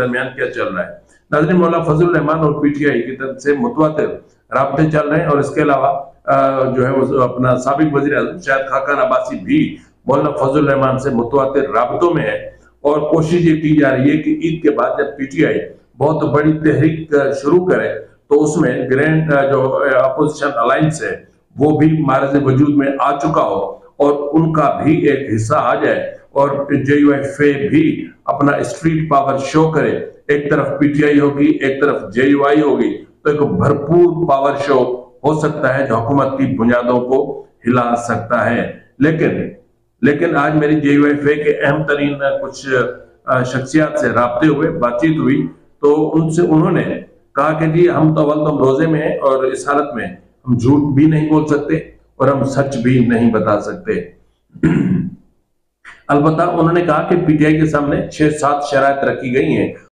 दरमियान क्या चल रहा है। नाज़रीन, मौलाना फजल रहमान और पीटीआई की तरफ से मुतवातिर राब्ते चल रहे हैं और इसके अलावा जो है वो अपना साबिक वज़ीर आज़म शाहिद खाकान अब्बासी भी मौलाना फजल रहमान से मुतवातिर राब्तों में है और कोशिश ये की जा रही है कि ईद के बाद जब पीटीआई बहुत बड़ी तहरीक शुरू करे तो उसमें ग्रैंड जो अपोजिशन अलायंस है वो भी मारज़ वजूद में आ चुका हो और उनका भी एक हिस्सा आ जाए और जेयूआईफे भी अपना स्ट्रीट पावर शो करे। एक तरफ पीटीआई होगी, एक तरफ जेयूआई होगी, तो एक भरपूर पावर शो हो सकता है जो हुकूमत की बुनियादों को हिला सकता है। लेकिन आज मेरी जेयूआईफे के अहम तरीन कुछ शख्सियात से राब्ते हुए, बातचीत हुई, तो उनसे उन्होंने कहा कि जी हम तो रोजे में हैं और इस हालत में हम झूठ भी नहीं बोल सकते और हम सच भी नहीं बता सकते। अलबत्ता उन्होंने कहा कि पीटीआई के सामने 6-7 शराइत रखी गई हैं